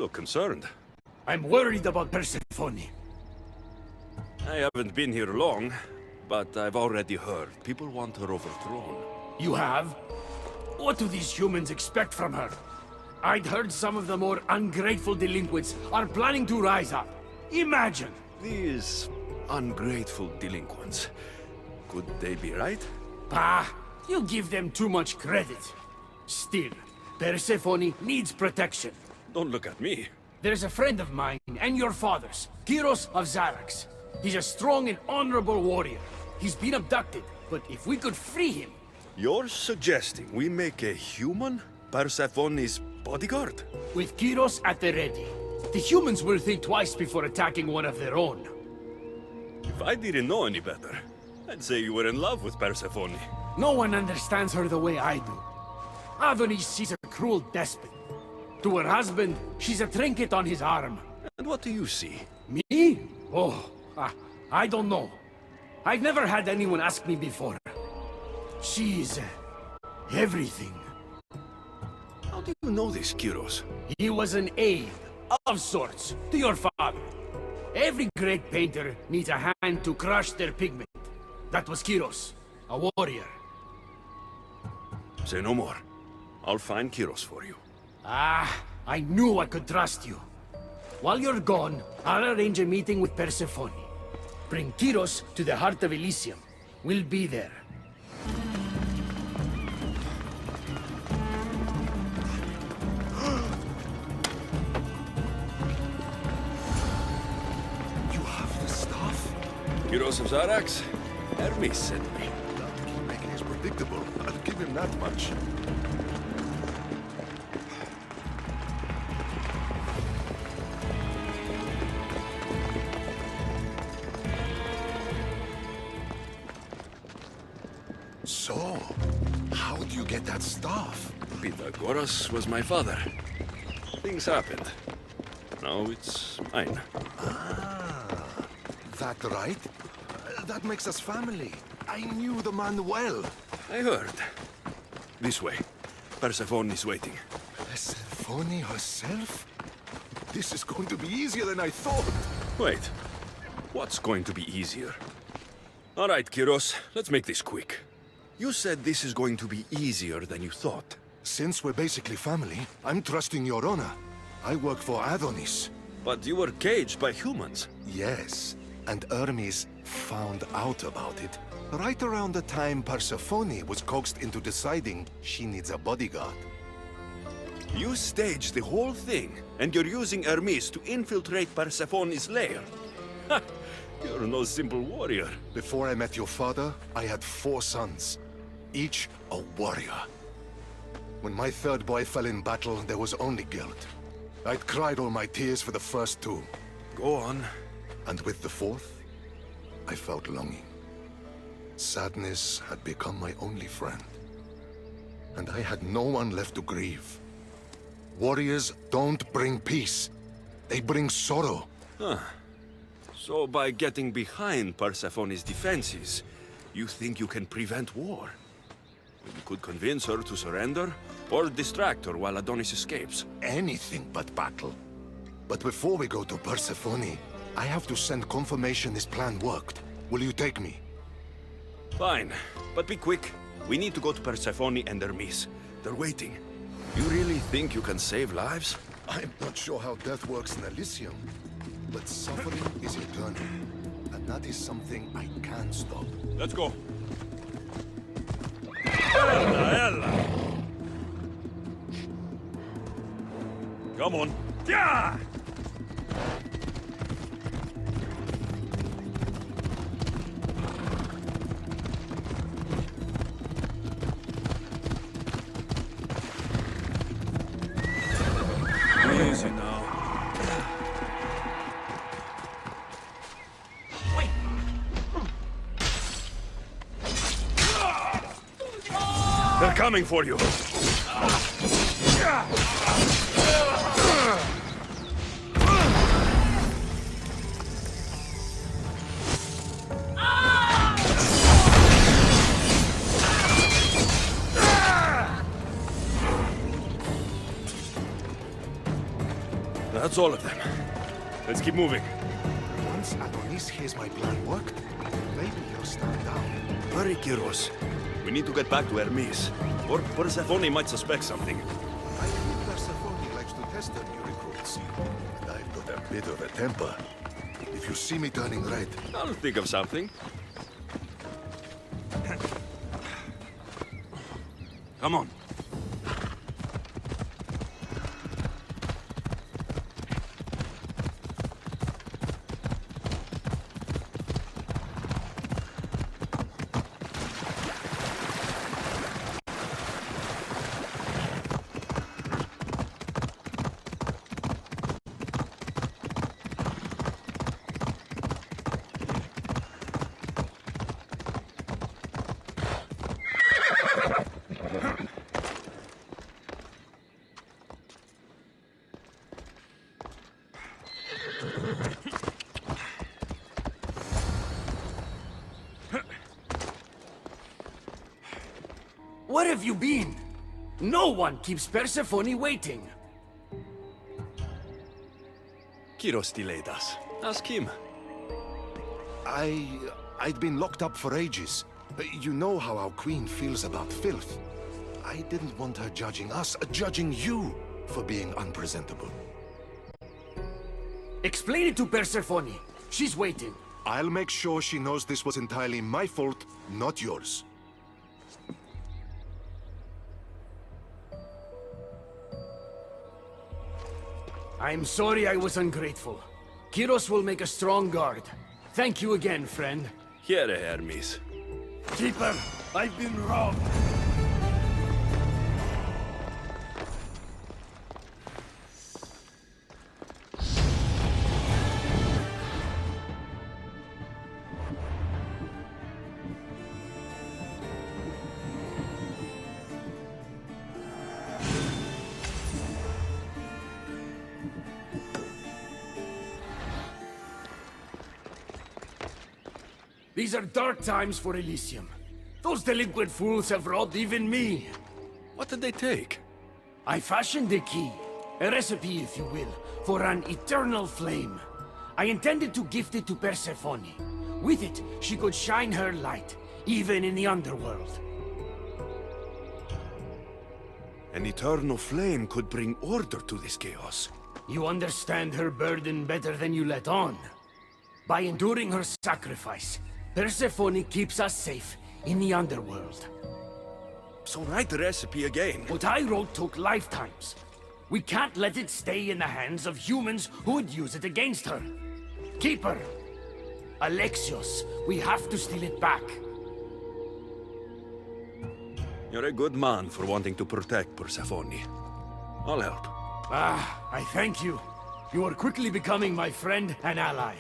look concerned. I'm worried about Persephone. I haven't been here long, but I've already heard people want her overthrown. You have? What do these humans expect from her? I'd heard some of the more ungrateful delinquents are planning to rise up. Imagine! These ungrateful delinquents. Could they be right? Bah! You give them too much credit. Still, Persephone needs protection. Don't look at me. There's a friend of mine, and your father's, Kyros of Xarax. He's a strong and honorable warrior. He's been abducted, but if we could free him... You're suggesting we make a human Persephone's bodyguard? With Kyros at the ready, the humans will think twice before attacking one of their own. If I didn't know any better, I'd say you were in love with Persephone. No one understands her the way I do. Adonis, she's a cruel despot. To her husband, she's a trinket on his arm. And what do you see? Me? Oh, I don't know. I've never had anyone ask me before. She's... everything. How do you know this, Kyros? He was an aide, of sorts, to your father. Every great painter needs a hand to crush their pigment. That was Kyros, a warrior. Say no more. I'll find Kyros for you. I knew I could trust you. While you're gone, I'll arrange a meeting with Persephone. Bring Kyros to the heart of Elysium. We'll be there. You have the stuff? Kyros of Xarax? Hermes sent me. That keymaking is predictable. I'll give him that much. So, how do you get that staff? Pythagoras was my father. Things happened. Now it's mine. Ah, that right? That makes us family. I knew the man well. I heard. This way. Persephone is waiting. Persephone herself? This is going to be easier than I thought. Wait. What's going to be easier? All right, Kyros. Let's make this quick. You said this is going to be easier than you thought. Since we're basically family, I'm trusting your honor. I work for Adonis. But you were caged by humans. Yes, and Hermes found out about it right around the time Persephone was coaxed into deciding she needs a bodyguard. You staged the whole thing, and you're using Hermes to infiltrate Persephone's lair. Ha! You're no simple warrior. Before I met your father, I had 4 sons, each a warrior. When my third boy fell in battle, there was only guilt. I'd cried all my tears for the first 2. Go on. And with the 4th, I felt longing. Sadness had become my only friend. And I had no one left to grieve. Warriors don't bring peace. They bring sorrow. Huh. So by getting behind Persephone's defenses, you think you can prevent war? You could convince her to surrender, or distract her while Adonis escapes. Anything but battle. But before we go to Persephone, I have to send confirmation this plan worked. Will you take me? Fine, but be quick. We need to go to Persephone and Hermes. They're waiting. You really think you can save lives? I'm not sure how death works in Elysium, but suffering is eternal. And that is something I can't stop. Let's go. Come on. Yeah! Easy now. They're coming for you. That's all of them. Let's keep moving. Once Adonis hears my plan worked, maybe he'll stand down. Hurry, Kyros. We need to get back to Hermes. Or Persephone might suspect something. I think Persephone likes to test her new recruits. And I've got a bit of a temper. If you see me turning red, I'll think of something. Come on. Where have you been? No one keeps Persephone waiting. Kyros delayed us. Ask him. I'd been locked up for ages. You know how our queen feels about filth. I didn't want her judging us, judging you for being unpresentable. Explain it to Persephone. She's waiting. I'll make sure she knows this was entirely my fault, not yours. I'm sorry I was ungrateful. Kyros will make a strong guard. Thank you again, friend. Here, Hermes. Keeper, I've been robbed. These are dark times for Elysium. Those delinquent fools have robbed even me. What did they take? I fashioned a key, a recipe if you will, for an eternal flame. I intended to gift it to Persephone. With it, she could shine her light, even in the underworld. An eternal flame could bring order to this chaos. You understand her burden better than you let on. By enduring her sacrifice, Persephone keeps us safe in the underworld. So write the recipe again. What I wrote took lifetimes. We can't let it stay in the hands of humans who would use it against her. Keeper! Alexios, we have to steal it back. You're a good man for wanting to protect Persephone. I'll help. Ah, I thank you. You are quickly becoming my friend and ally.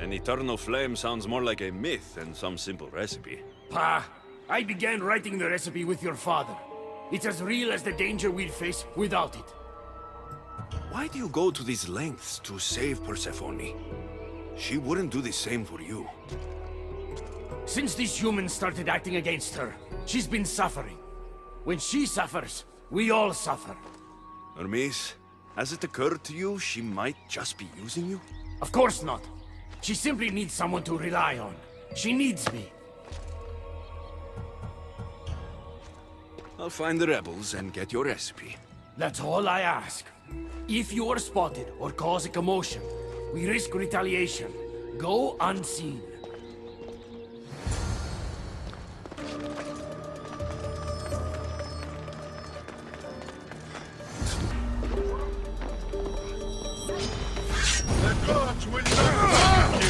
An eternal flame sounds more like a myth than some simple recipe. Pa, I began writing the recipe with your father. It's as real as the danger we'd face without it. Why do you go to these lengths to save Persephone? She wouldn't do the same for you. Since these humans started acting against her, she's been suffering. When she suffers, we all suffer. Hermes, has it occurred to you she might just be using you? Of course not. She simply needs someone to rely on. She needs me. I'll find the rebels and get your recipe. That's all I ask. If you are spotted or cause a commotion, we risk retaliation. Go unseen. The gods will not you!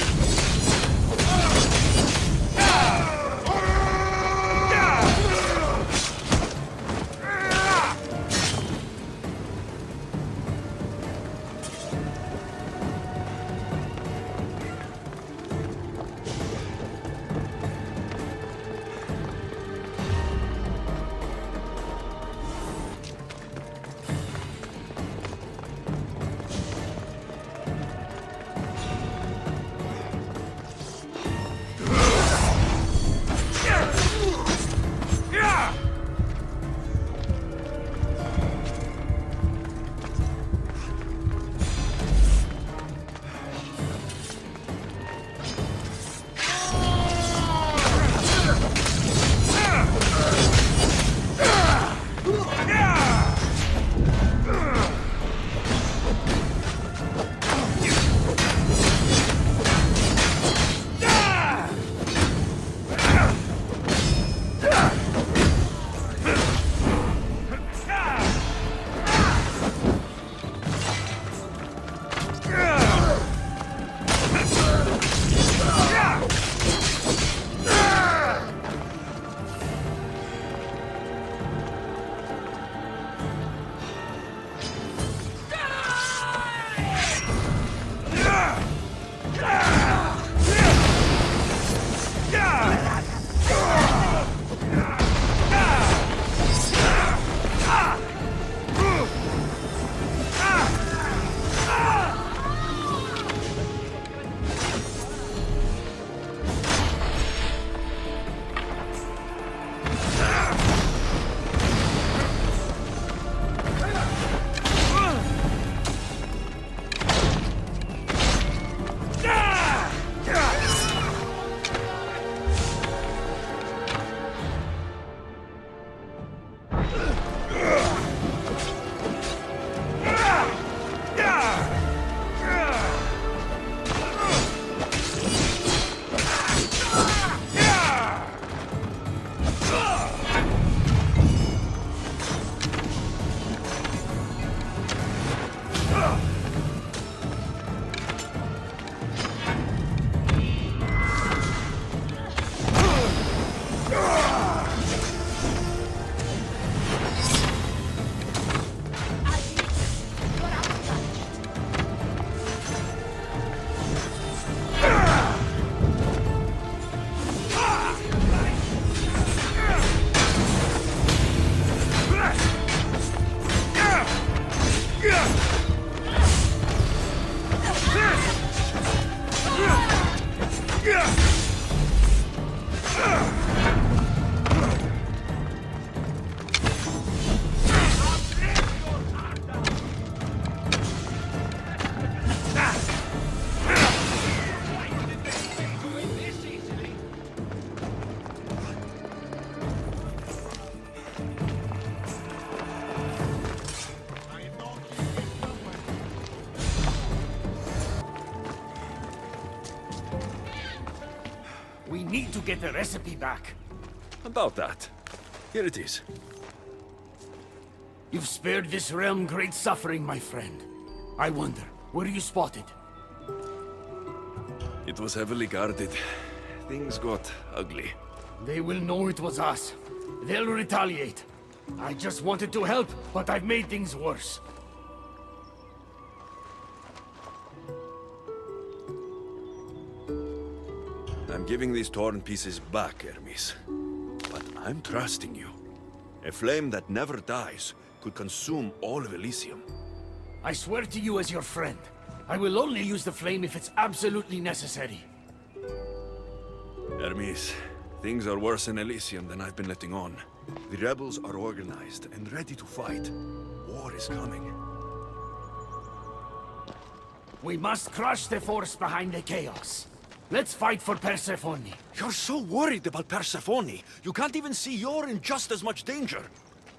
get the recipe back. About that. Here it is. You've spared this realm great suffering, my friend. I wonder, were you spotted? It was heavily guarded. Things got ugly. They will know it was us. They'll retaliate. I just wanted to help, but I've made things worse. I'm giving these torn pieces back, Hermes. But I'm trusting you. A flame that never dies could consume all of Elysium. I swear to you as your friend, I will only use the flame if it's absolutely necessary. Hermes, things are worse in Elysium than I've been letting on. The rebels are organized and ready to fight. War is coming. We must crush the force behind the chaos. Let's fight for Persephone. You're so worried about Persephone. You can't even see you're in just as much danger.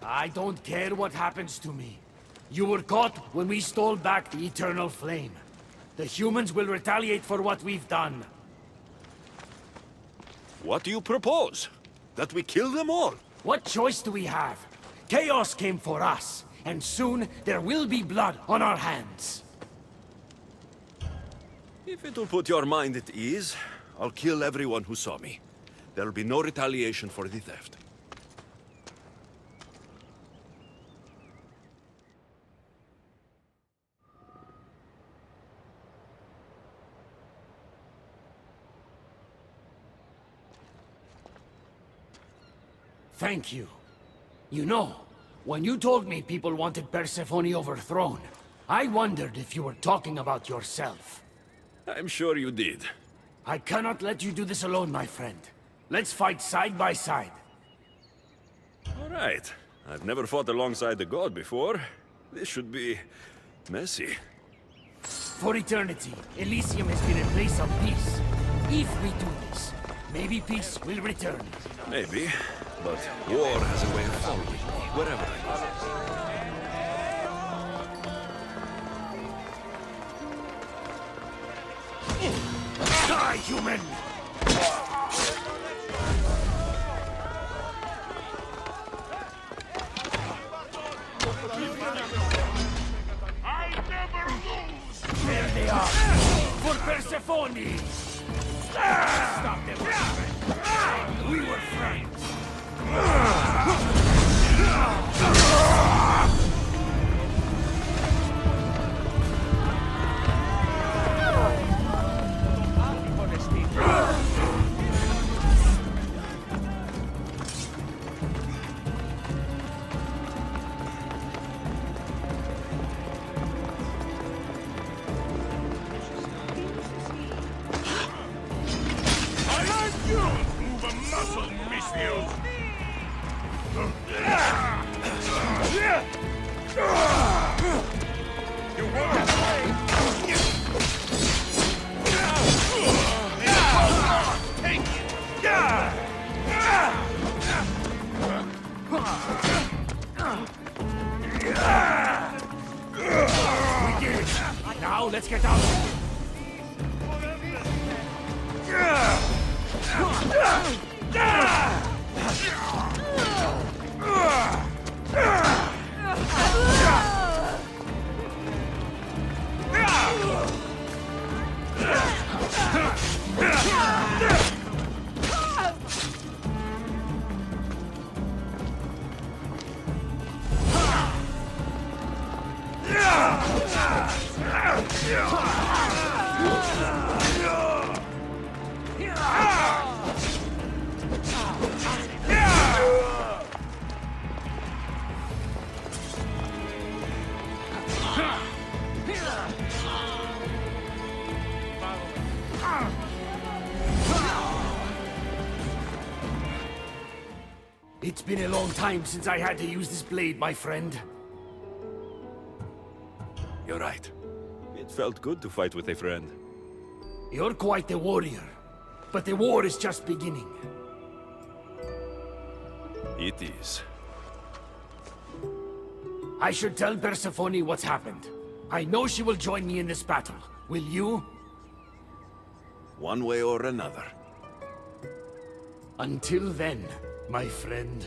I don't care what happens to me. You were caught when we stole back the eternal flame. The humans will retaliate for what we've done. What do you propose? That we kill them all? What choice do we have? Chaos came for us, and soon there will be blood on our hands. If it'll put your mind at ease, I'll kill everyone who saw me. There'll be no retaliation for the theft. Thank you. You know, when you told me people wanted Persephone overthrown, I wondered if you were talking about yourself. I'm sure you did. I cannot let you do this alone, my friend. Let's fight side by side. All right. I've never fought alongside the god before. This should be messy. For eternity, Elysium has been a place of peace. If we do this, maybe peace will return. Maybe, but war has a way of following me, wherever I go. Die, human! I never lose! There they are! For Persephone! Stop them, my friend! We were friends! Now let's get out of here. It's been a long time since I had to use this blade, my friend. You're right. It felt good to fight with a friend. You're quite the warrior, but the war is just beginning. It is. I should tell Persephone what's happened. I know she will join me in this battle. Will you? One way or another. Until then, my friend.